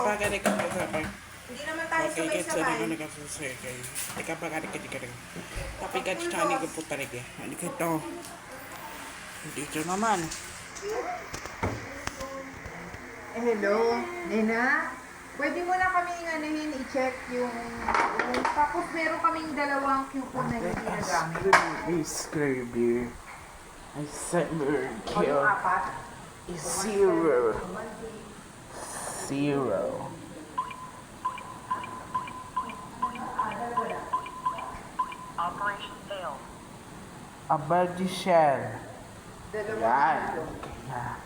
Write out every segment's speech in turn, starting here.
Kapag ka Hindi naman tayo okay, sabay-sabay. kapag tapi ka chani ko po talaga. Ano ka to? Dito naman. Hello, Nena. Pwede mo na kaming i-check yung... Tapos meron kaming dalawang coupon na hindi nagamit. Miss Kirby. I said we're O yung apat. is 0. 0. Operation failed. Abadi shell. Dalawang Yan. coupon. Okay na.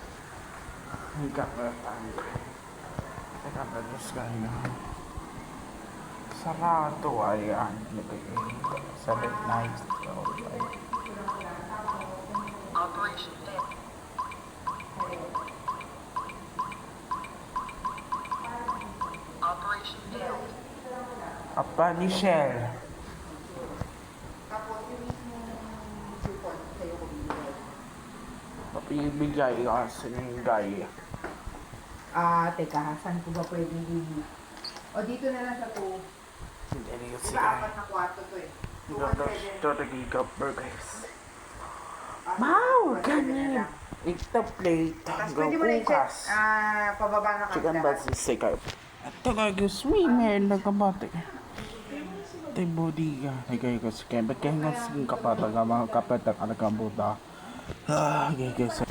Ang kapatan. Teka, bagus kayo. Sarado ayan. Sabi nice. Operation failed. Operation failed. Abadi shell. Tapos yung mismong coupon sa'yo ko bibigay. Papibigay ka sa ningay. Teka, saan ko ba pwedeng bibigay? O dito na lang sa 2. Hindi rin yung Diba apat na kwarto to eh. 207. Ito nagigapper guys. Wow! Ganyan! Ito plate. Tapos Hanggang pwede mo na i-check. bukas. Pababa na Chicken kami. balls is sick. Ito kagos swimmer nagkabate. Ito body ka. Nagay ko sa kaya. Ba't kaya nga sige kapatag ang mga kapatag ang nagkabuta. Guys.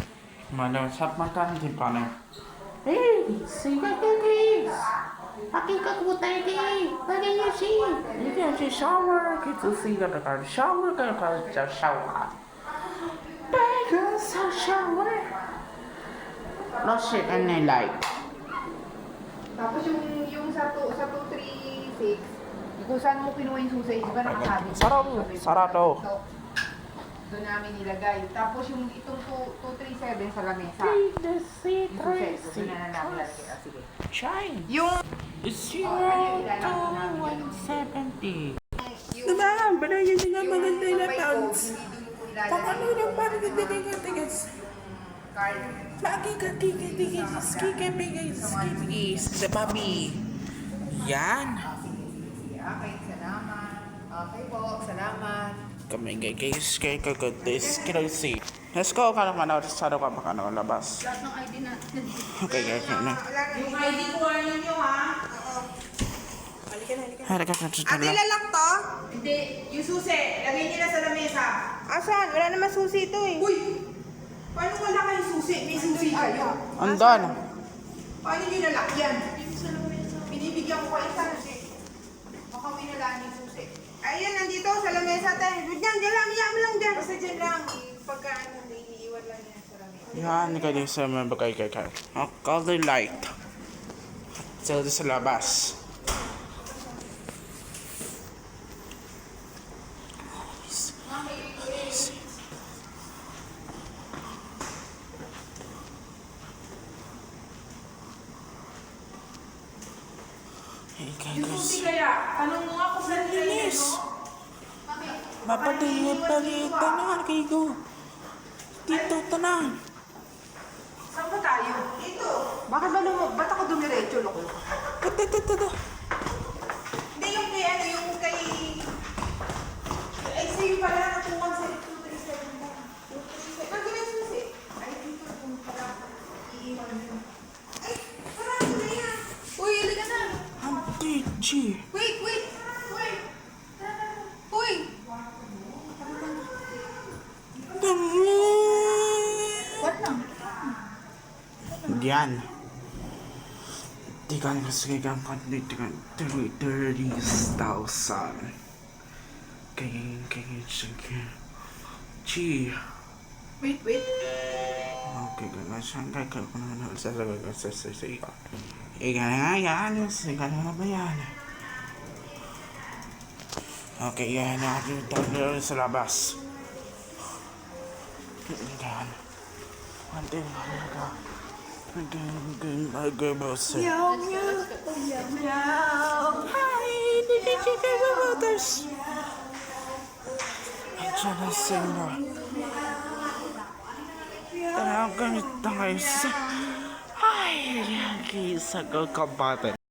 Malasap magkantin pa na. Hey! Sige guys! Pakikagutay kay! Bagay niya siya! Hindi siya shower. Kito siya ka shower ka shower. Bagay sa shower. No shit and I like. Tapos yung sa 236, kung saan mo kinuha yung susi, di ba nakasabi? Sarado. So, doon namin nilagay. Tapos yung itong 237 sa lamesa. Yung susi, doon na namin lalagay. Sige. Shine. Yung... 0 to 170. Diba? Bala yun nga maganda na pounds. Pakano na parang nagdagay Card. Lagi ka skikipigis sa papi. Yan. Okay, salamat. Okay po, salamat. Kami guys, kay kagatis, kinalsi. Let's go ka naman ako sa ka baka nakalabas. Lahat ng ID natin. Okay guys, yun na. Yung ID kuha ninyo ha? Oo. Halika ka Ate, lalak to? Hindi. Yung susi, lagay niyo na sa lamesa. Asan? Wala naman susi ito eh. Uy! Paano wala kayong susi? May susi kayo. Andon. Paano nyo nalakyan? Binibigyan ko kayo sa susi. Baka may nalaan yung susi. Ayun, nandito sa lamesa tayo. Diyan lang, iyan lang dyan. Basta dyan lang. Pagka ano, iniiwan lang yan sa lamesa. Yan, kayo sa mga bagay kay. Color light. Sila sa labas. Yung susi kaya, tanong mo nga kung saan nila Yes. Mapadayin palitan na kayo. Dito tanan. Saan ba tayo? Ito. Ba't ako dumiretso, loko? Ito. Hindi yung kay ano, yung kay... Ay, sa'yo pala, nakuha sa 237 ba? 237. Nandun yung susi. Ay, dito kung pala. Iiwan yun. Ay, parang na yan. Uy, halika na. Auntie G. Wait. Uy. What lang? Diyan. Tigan kasi kang dito kan 30,000. Kaya sige. G. Wait. Okay, guys. Sangkay ka ko na sasagot ko sa iyo. Yan. Sige na ba yan? Okay, yan. Tayo sa labas. Yan. Ante, halaga. Meow. Hi, the chicken waters. Andiyan na sila. Tara, ganit na kayo sa... Ay, guys, sa kabate.